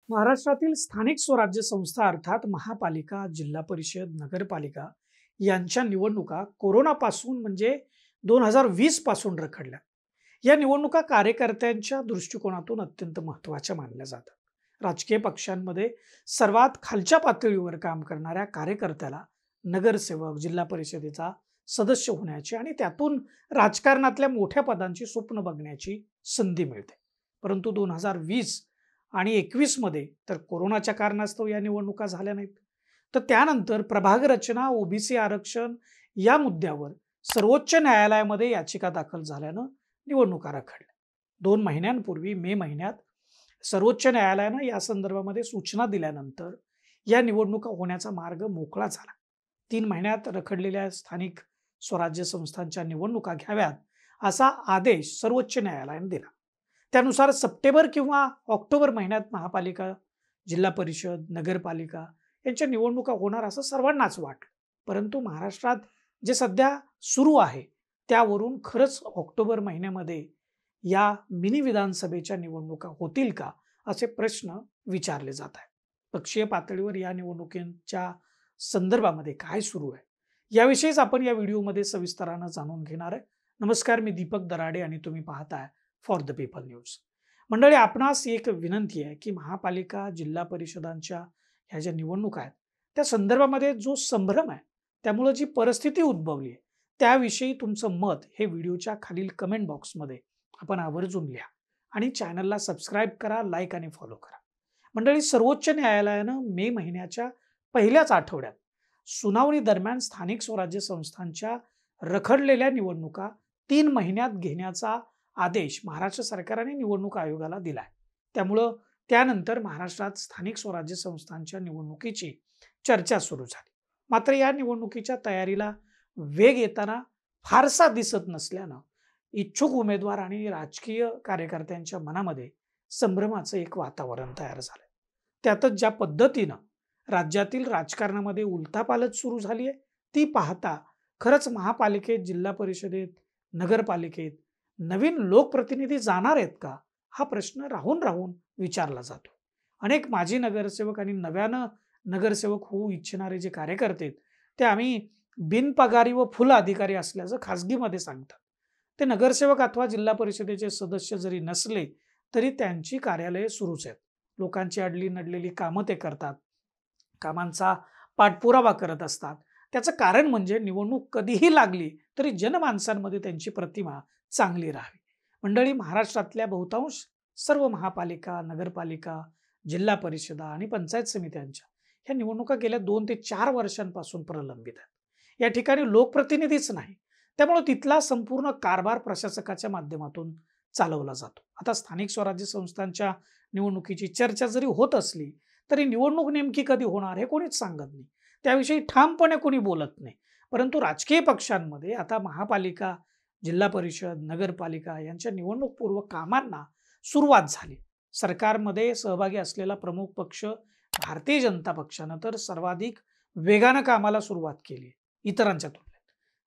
महाराष्ट्रातील स्थानिक स्वराज्य संस्था अर्थात महापालिका, जिल्हा परिषद, नगरपालिका यांच्या निवडणुका कोरोनापासून म्हणजे 2020 पासून रखडल्या. या निवडणुका कार्यकर्त्यांच्या दृष्टिकोनातून अत्यंत महत्त्वाच्या मानल्या जातात. राजकीय पक्षांमध्ये सर्वात खालच्या पातळीवर काम करणाऱ्या कार्यकर्त्याला नगरसेवक, जिल्हा परिषदेचा सदस्य होण्याची आणि त्यातून राजकारणातल्या मोठ्या पदांची स्वप्न बघण्याची संधी मिळते. परंतु 2020 आणि 21 मध्ये तर कोरोनाच्या कारणास्तव या निवडणुका झाल्या नाहीत. तर त्यानंतर प्रभाग रचना, ओबीसी आरक्षण या मुद्द्यावर सर्वोच्च न्यायालयामध्ये याचिका दाखल झाल्यानं निवडणुका रखडल्या. 2 महिन्यांपूर्वी मे महिन्यात सर्वोच्च न्यायालयानं या संदर्भामध्ये सूचना दिल्यानंतर या निवडणुका होण्याचा मार्ग मोकळा झाला. 3 महिन्यात रखडलेल्या स्थानिक स्वराज्य संस्थांच्या निवडणुका घ्याव्यात असा आदेश सर्वोच्च न्यायालयाने दिला. त्यानुसार सप्टेंबर किंवा ऑक्टोबर महिन्यात महापालिका, जिल्हा परिषद, नगरपालिका यांच्या निवडणुका होणार असं सर्वांनाच वाटलं. परंतु महाराष्ट्रात जे सध्या सुरू आहे त्यावरून खरंच ऑक्टोबर महिन्यामध्ये या मिनी विधानसभेच्या निवडणुका होतील का असे प्रश्न विचारले जात आहेत. पक्षीय पातळीवर या निवडणुकीच्या संदर्भामध्ये काय सुरू आहे याविषयीच आपण या व्हिडिओमध्ये सविस्तरानं जाणून घेणार आहे. नमस्कार, मी दीपक दराडे आणि तुम्ही पाहताय फॉर द पीपल न्यूज. मंडळी, आपणास एक विनंती आहे की महापालिका, जिल्हा परिषदांच्या ह्या ज्या निवडणुका आहेत त्या संदर्भामध्ये जो संभ्रम आहे, त्यामुळे जी परिस्थिती उद्भवली आहे त्याविषयी तुमचं मत हे व्हिडिओच्या खालील कमेंट बॉक्समध्ये आपण आवर्जून लिहा आणि चॅनलला सबस्क्राईब करा, लाईक आणि फॉलो करा. मंडळी, सर्वोच्च न्यायालयानं मे महिन्याच्या पहिल्याच आठवड्यात सुनावणी दरम्यान स्थानिक स्वराज्य संस्थांच्या रखडलेल्या निवडणुका 3 महिन्यात घेण्याचा आदेश महाराष्ट्र सरकारने निवडणूक आयोगाला दिलाय. त्यामुळं त्यानंतर महाराष्ट्रात स्थानिक स्वराज्य संस्थांच्या निवडणुकीची चर्चा सुरू झाली. मात्र या निवडणुकीच्या तयारीला वेग येताना फारसा दिसत नसल्यानं इच्छुक उमेदवार आणि राजकीय कार्यकर्त्यांच्या मनामध्ये संभ्रमाचं एक वातावरण तयार झालंय. त्यातच ज्या पद्धतीनं राज्यातील राजकारणामध्ये उलथापालथ सुरू झाली आहे ती पाहता खरंच महापालिकेत, जिल्हा परिषदेत, नगरपालिकेत नवीन लोकप्रतिनिधी जाणार आहेत का हा प्रश्न राहून राहून विचारला जातो. अनेक माजी नगरसेवक आणि नव्यानं नगरसेवक होऊ इच्छिणारे जे कार्यकर्ते आहेत ते आम्ही बिनपगारी व फुल अधिकारी असल्याचं खासगीमध्ये सांगतात. ते नगरसेवक अथवा जिल्हा परिषदेचे सदस्य जरी नसले तरी त्यांची कार्यालये सुरूच आहेत. लोकांची अडली नडलेली कामं ते करतात, कामांचा पाठपुरावा करत असतात. त्याचं कारण म्हणजे निवडणूक कधीही लागली तरी जनमानसांमध्ये त्यांची प्रतिमा चांगली राहावी. मंडळी, महाराष्ट्रातल्या बहुतांश सर्व महापालिका, नगरपालिका, जिल्हा परिषदा आणि पंचायत समित्यांच्या ह्या निवडणुका गेल्या 2 ते 4 वर्षांपासून प्रलंबित आहेत. या ठिकाणी लोकप्रतिनिधीच नाही, त्यामुळे तिथला संपूर्ण कारभार प्रशासकाच्या माध्यमातून चालवला जातो. आता स्थानिक स्वराज्य संस्थांच्या निवडणुकीची चर्चा जरी होत असली तरी निवडणूक नेमकी कधी होणार हे कोणीच सांगत नाही, त्याविषयी ठामपणे कोणी बोलत नाही. परंतु राजकीय पक्षांमध्ये आता महापालिका, जिल्हा परिषद, नगरपालिका यांच्या निवडणूकपूर्व कामांना सुरुवात झाली. सरकारमध्ये सहभागी असलेला प्रमुख पक्ष भारतीय जनता पक्षानं तर सर्वाधिक वेगानं कामाला सुरुवात केली इतरांच्या तुलनेत.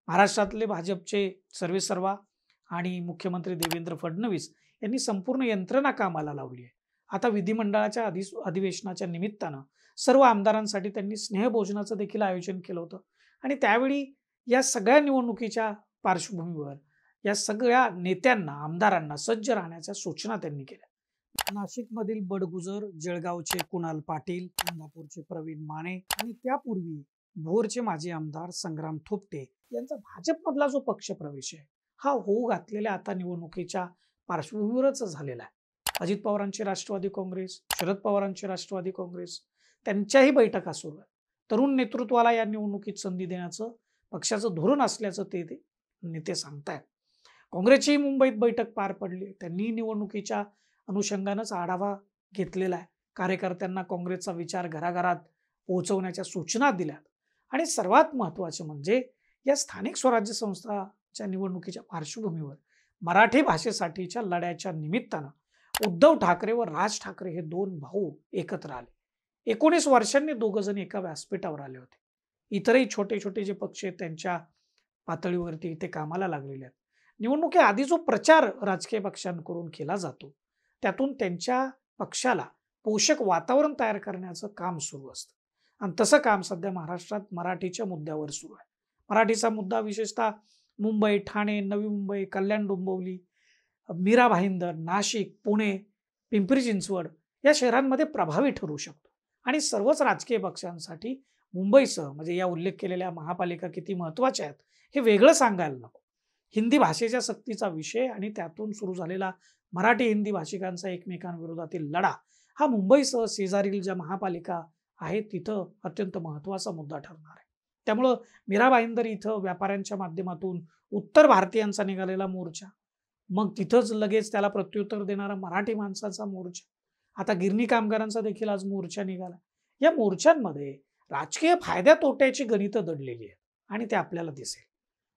महाराष्ट्रातले भाजपचे सर्वेसर्वा आणि मुख्यमंत्री देवेंद्र फडणवीस यांनी संपूर्ण यंत्रणा कामाला लावली आहे. आता विधिमंडळाच्या अधिवेशनाच्या निमित्तानं सर्व आमदारांसाठी त्यांनी स्नेहभोजनाचं देखील आयोजन केलं होतं आणि त्यावेळी या सगळ्या निवडणुकीच्या पार्श्वभूमीवर या सगळ्या नेत्यांना, आमदारांना सज्ज राहण्याच्या सूचना त्यांनी केल्या. नाशिकमधील बडगुजर, जळगावचे कुणाल पाटील, इंदापूरचे प्रवीण माने आणि त्यापूर्वी भोरचे माजी आमदार संग्राम थोपटे यांचा भाजपमधला जो पक्ष प्रवेश आहे हा होऊ घातलेल्या आता निवडणुकीच्या पार्श्वभूमीवरच झालेला आहे. अजित पवारांची राष्ट्रवादी काँग्रेस, शरद पवारांची राष्ट्रवादी काँग्रेस त्यांच्याही बैठका सुरू आहेत. तरुण नेतृत्वाला या निवडणुकीत संधी देण्याचं पक्षाचं धोरण असल्याचं ते नेते सांगतायत. काँग्रेसची मुंबईत बैठक पार पडली. त्यांनी निवडणुकीच्या अनुषंगानंच आढावा घेतलेला आहे. कार्यकर्त्यांना काँग्रेसचा विचार घराघरात पोहोचवण्याच्या सूचना दिल्यात आणि सर्वात महत्त्वाचे म्हणजे या स्थानिक स्वराज्य संस्थाच्या निवडणुकीच्या पार्श्वभूमीवर मराठी भाषेसाठीच्या लढ्याच्या निमित्तानं उद्धव ठाकरे व राज ठाकरे हे 2 भाऊ एकत्र आले. 19 वर्षांनी दोघं जण एका व्यासपीठावर आले होते. इतरही छोटे छोटे जे पक्ष आहेत त्यांच्या पातळीवरती ते कामाला लागलेले आहेत. निवडणुकीआधी जो प्रचार राजकीय पक्षांकडून केला जातो त्यातून त्यांच्या पक्षाला पोषक वातावरण तयार करण्याचं काम सुरू असतं. आणि तसं काम सध्या महाराष्ट्रात मराठीच्या मुद्द्यावर सुरू आहे. मराठीचा मुद्दा विशेषतः मुंबई, ठाणे, नवी मुंबई, कल्याण डोंबिवली, मीरा भाईंदर, नाशिक, पुणे, पिंपरी चिंचवड या शहरांमध्ये प्रभावी ठरू शकतो. आणि सर्वच राजकीय पक्षांसाठी मुंबईसह म्हणजे या उल्लेख केलेल्या महापालिका किती महत्त्वाच्या आहेत हे वेगळं सांगायला नको. हिंदी भाषेच्या सक्तीचा विषय आणि त्यातून सुरू झालेला मराठी हिंदी भाषिकांचा एकमेकांविरोधातील लढा हा मुंबईसह शेजारील ज्या महापालिका आहेत तिथं अत्यंत महत्त्वाचा मुद्दा ठरणार आहे. त्यामुळं मीरा भाईंदर इथं व्यापाऱ्यांच्या माध्यमातून उत्तर भारतीयांचा निघालेला मोर्चा, मग तिथंच लगेच त्याला प्रत्युत्तर देणारा मराठी माणसाचा मोर्चा, आता गिरणी कामगारांचा देखील आज मोर्चा निघाला. या मोर्चांमध्ये राजकीय फायद्या तोट्याची गणितं दडलेली आहेत आणि ते आपल्याला दिसेल.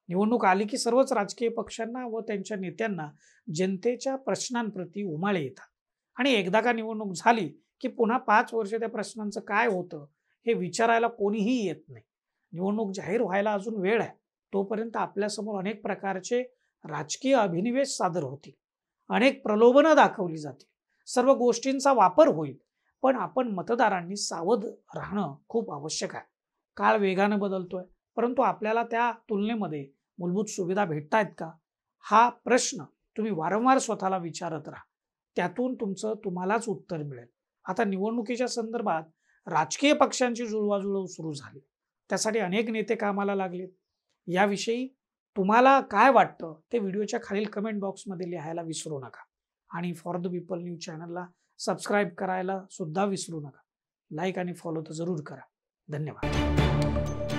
निवडणूक आली की सर्वच राजकीय पक्षांना व त्यांच्या नेत्यांना जनतेच्या प्रश्नांप्रती उमाळे येतात आणि एकदा का निवडणूक झाली की पुन्हा 5 वर्ष त्या प्रश्नांचं काय होतं हे विचारायला कोणीही येत नाही. निवडणूक जाहीर व्हायला अजून वेळ आहे. तोपर्यंत आपल्यासमोर अनेक प्रकारचे राजकीय अभिनिवेश सादर होतील, अनेक प्रलोभनं दाखवली जातील, सर्व गोष्टींचा वापर होईल. पण आपण मतदारांनी सावध राहणं खूप आवश्यक आहे. काळ वेगानं बदलतोय, परंतु आपल्याला त्या तुलनेमध्ये मूलभूत सुविधा भेटतायत का हा प्रश्न तुम्ही वारंवार स्वतःला विचारत राहा. त्यातून तुम्हालाच उत्तर मिळेल. आता निवडणुकीच्या संदर्भात राजकीय पक्षांची जुळवाजुळव सुरू झाली, त्यासाठी अनेक नेते कामाला लागलेत. याविषयी तुम्हाला काय वाटतं ते व्हिडिओच्या खालील कमेंट बॉक्समध्ये लिहायला विसरू नका. आणि फॉर द पीपल न्यूज चॅनलला सबस्क्राईब करायला सुद्धा विसरू नका. लाईक आणि फॉलो तर जरूर करा. धन्यवाद.